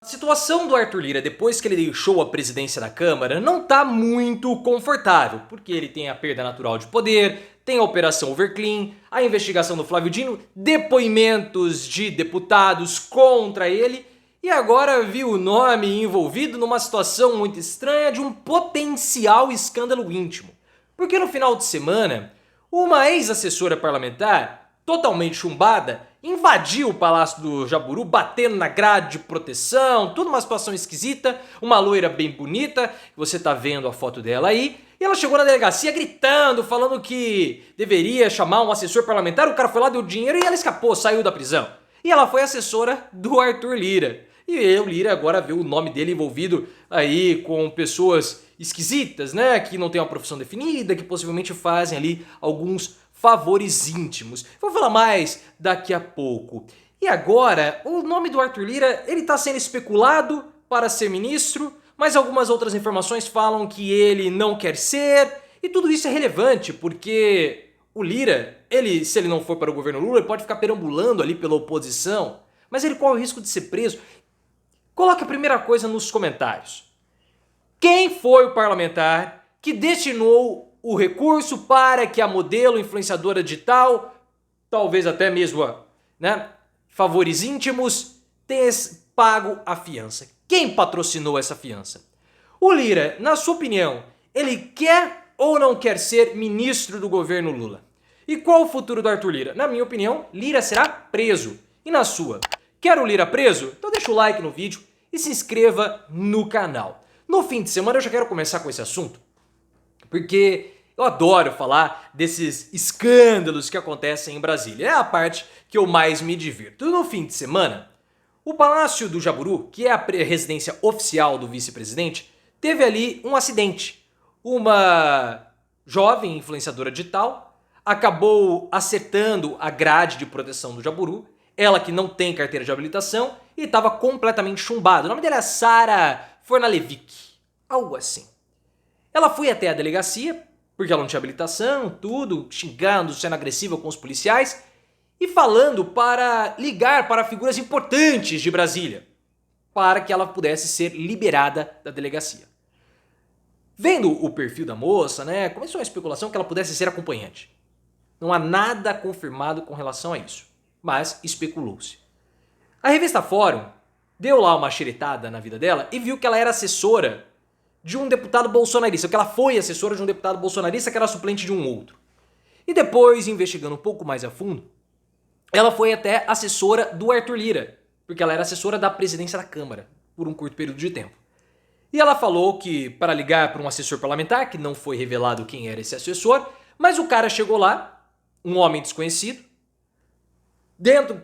A situação do Arthur Lira, depois que ele deixou a presidência da Câmara, não está muito confortável, porque ele tem a perda natural de poder, tem a Operação Overclean, a investigação do Flávio Dino, depoimentos de deputados contra ele, e agora viu o nome envolvido numa situação muito estranha de um potencial escândalo íntimo. Porque no final de semana, uma ex-assessora parlamentar, totalmente chumbada, invadiu o Palácio do Jaburu, batendo na grade de proteção, tudo uma situação esquisita, uma loira bem bonita, você tá vendo a foto dela aí, e ela chegou na delegacia gritando, falando que deveria chamar um assessor parlamentar, o cara foi lá, deu dinheiro e ela escapou, saiu da prisão. E ela foi assessora do Arthur Lira. E o Lira agora vê o nome dele envolvido aí com pessoas esquisitas, né, que não têm uma profissão definida, que possivelmente fazem ali alguns favores íntimos. Vou falar mais daqui a pouco. E agora, o nome do Arthur Lira, ele está sendo especulado para ser ministro, mas algumas outras informações falam que ele não quer ser, e tudo isso é relevante, porque o Lira, se ele não for para o governo Lula, ele pode ficar perambulando ali pela oposição, mas ele corre o risco de ser preso. Coloque a primeira coisa nos comentários. Quem foi o parlamentar que destinou o recurso para que a modelo influenciadora digital, talvez até mesmo favores íntimos, tenha pago a fiança? Quem patrocinou essa fiança? O Lira, na sua opinião, ele quer ou não quer ser ministro do governo Lula? E qual o futuro do Arthur Lira? Na minha opinião, Lira será preso. E na sua? Quer o Lira preso? Então deixa o like no vídeo e se inscreva no canal. No fim de semana eu já quero começar com esse assunto, porque eu adoro falar desses escândalos que acontecem em Brasília. É a parte que eu mais me divirto. No fim de semana, o Palácio do Jaburu, que é a residência oficial do vice-presidente, teve ali um acidente. Uma jovem influenciadora digital acabou acertando a grade de proteção do Jaburu, ela que não tem carteira de habilitação e estava completamente chumbada. O nome dela é Sara Fornalevic, algo assim. Ela foi até a delegacia, porque ela não tinha habilitação, tudo, xingando, sendo agressiva com os policiais e falando para ligar para figuras importantes de Brasília, para que ela pudesse ser liberada da delegacia. Vendo o perfil da moça, começou a especulação que ela pudesse ser acompanhante. Não há nada confirmado com relação a isso, mas especulou-se. A revista Fórum deu lá uma xeretada na vida dela e viu que ela era assessora de um deputado bolsonarista, que ela foi assessora de um deputado bolsonarista que era suplente de um outro. E depois, investigando um pouco mais a fundo, ela foi até assessora do Arthur Lira, porque ela era assessora da presidência da Câmara, por um curto período de tempo. E ela falou que para ligar para um assessor parlamentar, que não foi revelado quem era esse assessor, mas o cara chegou lá, um homem desconhecido, dentro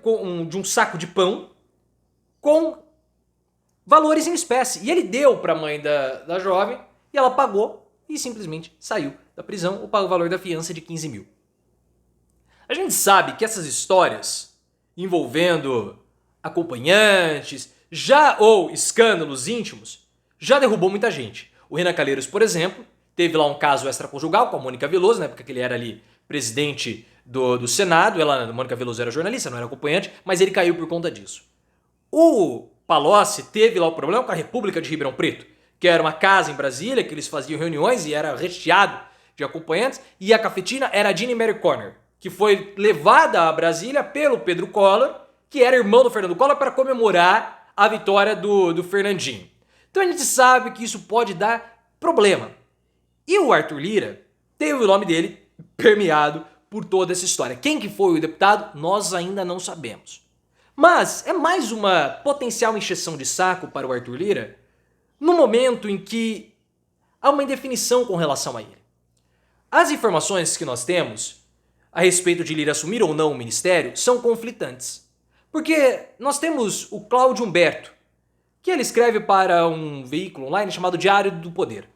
de um saco de pão, com valores em espécie. E ele deu para a mãe da jovem, e ela pagou e simplesmente saiu da prisão ou pagou o valor da fiança de 15 mil. A gente sabe que essas histórias envolvendo acompanhantes ou escândalos íntimos já derrubou muita gente. O Renan Calheiros, por exemplo, teve lá um caso extraconjugal com a Mônica Veloso, na época que ele era ali presidente do Senado. A Mônica Veloso era jornalista, não era acompanhante, mas ele caiu por conta disso. O Palocci teve lá o problema com a República de Ribeirão Preto, que era uma casa em Brasília, que eles faziam reuniões e era recheado de acompanhantes, e a cafetina era a Jeanne Mary Corner, que foi levada a Brasília pelo Pedro Collor, que era irmão do Fernando Collor, para comemorar a vitória do Fernandinho. Então a gente sabe que isso pode dar problema. E o Arthur Lira teve o nome dele permeado por toda essa história. Quem que foi o deputado, nós ainda não sabemos. Mas é mais uma potencial encheção de saco para o Arthur Lira no momento em que há uma indefinição com relação a ele. As informações que nós temos a respeito de Lira assumir ou não o ministério são conflitantes. Porque nós temos o Cláudio Humberto, que ele escreve para um veículo online chamado Diário do Poder.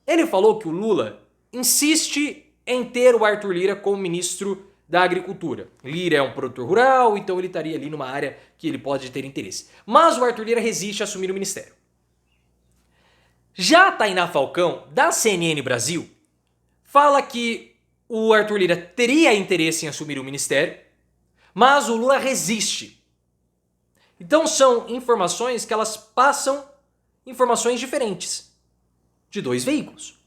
Ele falou que o Lula insiste em ter o Arthur Lira como ministro da Agricultura. Lira é um produtor rural, então ele estaria ali numa área que ele pode ter interesse. Mas o Arthur Lira resiste a assumir o ministério. Já a Tainá Falcão, da CNN Brasil, fala que o Arthur Lira teria interesse em assumir o ministério, mas o Lula resiste. Então são informações que elas passam informações diferentes de dois veículos.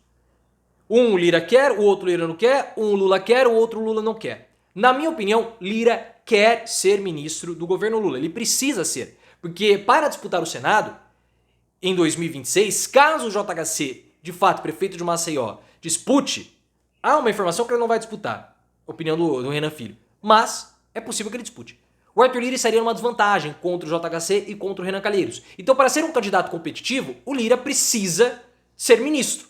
Um Lira quer, o outro Lira não quer, um Lula quer, o outro Lula não quer. Na minha opinião, Lira quer ser ministro do governo Lula. Ele precisa ser. Porque para disputar o Senado, em 2026, caso o JHC, de fato, prefeito de Maceió, dispute, há uma informação que ele não vai disputar. Opinião do Renan Filho. Mas é possível que ele dispute. O Arthur Lira estaria numa desvantagem contra o JHC e contra o Renan Calheiros. Então, para ser um candidato competitivo, o Lira precisa ser ministro.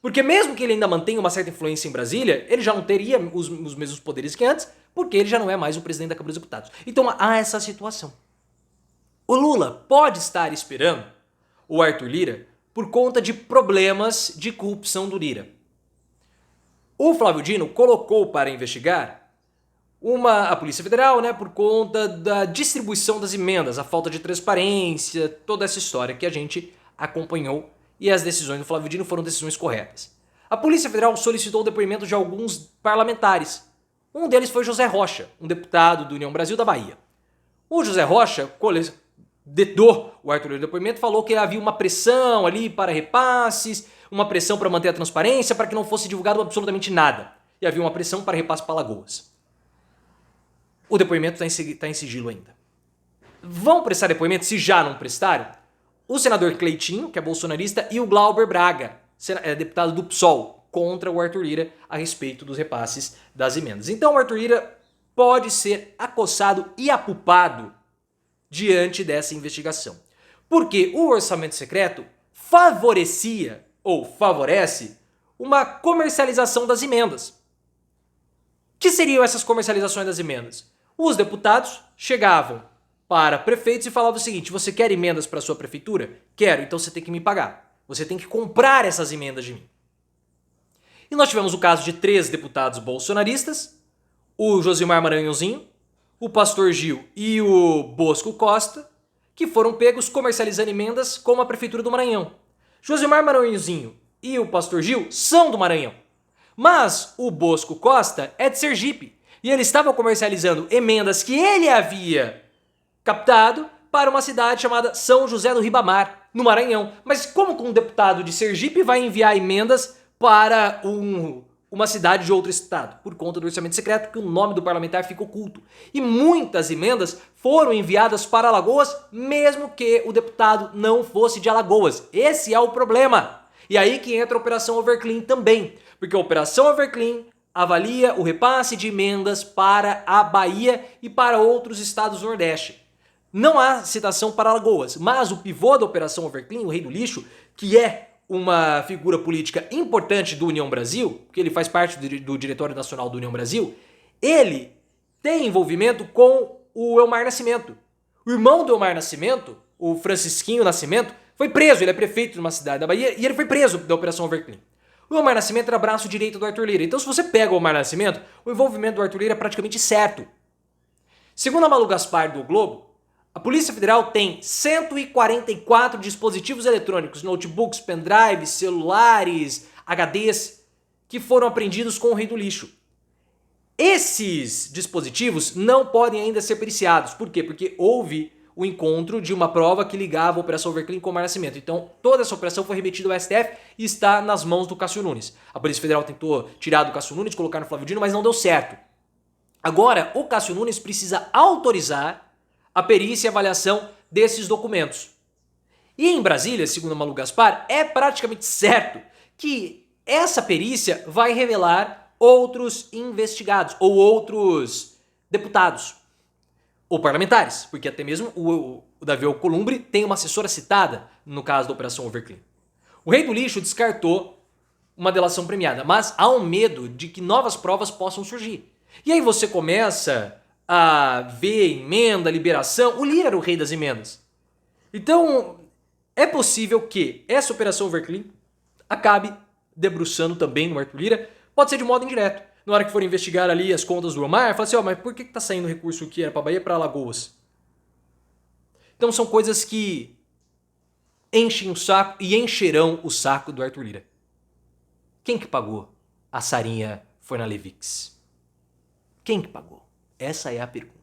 Porque mesmo que ele ainda mantenha uma certa influência em Brasília, ele já não teria os mesmos poderes que antes, porque ele já não é mais o presidente da Câmara dos Deputados. Então há essa situação. O Lula pode estar esperando o Arthur Lira por conta de problemas de corrupção do Lira. O Flávio Dino colocou para investigar a Polícia Federal, por conta da distribuição das emendas, a falta de transparência, toda essa história que a gente acompanhou, e as decisões do Flávio Dino foram decisões corretas. A Polícia Federal solicitou o depoimento de alguns parlamentares. Um deles foi José Rocha, um deputado do União Brasil da Bahia. O José Rocha dedou o Arthur Lira no depoimento, falou que havia uma pressão ali para repasses, uma pressão para manter a transparência, para que não fosse divulgado absolutamente nada. E havia uma pressão para repasse para Alagoas. O depoimento está em sigilo ainda. Vão prestar depoimento, se já não prestaram, o senador Cleitinho, que é bolsonarista, e o Glauber Braga, deputado do PSOL, contra o Arthur Lira a respeito dos repasses das emendas. Então o Arthur Lira pode ser acossado e apupado diante dessa investigação. Porque o orçamento secreto favorecia ou favorece uma comercialização das emendas. O que seriam essas comercializações das emendas? Os deputados chegavam para prefeitos e falavam o seguinte: você quer emendas para sua prefeitura? Quero, então você tem que me pagar. Você tem que comprar essas emendas de mim. E nós tivemos o caso de 3 deputados bolsonaristas, o Josimar Maranhãozinho, o Pastor Gil e o Bosco Costa, que foram pegos comercializando emendas com a Prefeitura do Maranhão. Josimar Maranhãozinho e o Pastor Gil são do Maranhão, mas o Bosco Costa é de Sergipe e ele estava comercializando emendas que ele havia captado para uma cidade chamada São José do Ribamar, no Maranhão. Mas como que um deputado de Sergipe vai enviar emendas para uma cidade de outro estado? Por conta do orçamento secreto, que o nome do parlamentar fica oculto. E muitas emendas foram enviadas para Alagoas, mesmo que o deputado não fosse de Alagoas. Esse é o problema. E aí que entra a Operação Overclean também, porque a Operação Overclean avalia o repasse de emendas para a Bahia e para outros estados do Nordeste. Não há citação para Alagoas, mas o pivô da Operação Overclean, o Rei do Lixo, que é uma figura política importante do União Brasil, porque ele faz parte do Diretório Nacional do União Brasil, ele tem envolvimento com o Elmar Nascimento. O irmão do Elmar Nascimento, o Francisquinho Nascimento, foi preso, ele é prefeito de uma cidade da Bahia, e ele foi preso da Operação Overclean. O Elmar Nascimento era braço direito do Arthur Lira. Então, se você pega o Elmar Nascimento, o envolvimento do Arthur Lira é praticamente certo. Segundo a Malu Gaspar do Globo, a Polícia Federal tem 144 dispositivos eletrônicos, notebooks, pendrives, celulares, HDs, que foram apreendidos com o Rei do Lixo. Esses dispositivos não podem ainda ser periciados. Por quê? Porque houve o encontro de uma prova que ligava a Operação Overclean com o Elmar Nascimento. Então, toda essa operação foi remetida ao STF e está nas mãos do Cássio Nunes. A Polícia Federal tentou tirar do Cássio Nunes, colocar no Flávio Dino, mas não deu certo. Agora, o Cássio Nunes precisa autorizar a perícia e avaliação desses documentos. E em Brasília, segundo a Malu Gaspar, é praticamente certo que essa perícia vai revelar outros investigados ou outros deputados ou parlamentares, porque até mesmo o Davi Alcolumbre tem uma assessora citada no caso da Operação Overclean. O Rei do Lixo descartou uma delação premiada, mas há um medo de que novas provas possam surgir. E aí você começa a ver emenda, liberação. O Lira era o rei das emendas. Então, é possível que essa Operação Overclean acabe debruçando também no Arthur Lira. Pode ser de modo indireto. Na hora que for investigar ali as contas do Elmar, fala assim, mas por que tá saindo recurso que era para Bahia para Alagoas? Então são coisas que enchem o saco e encherão o saco do Arthur Lira. Quem que pagou a Sarinha Fornalevix? Quem que pagou? Essa é a pergunta.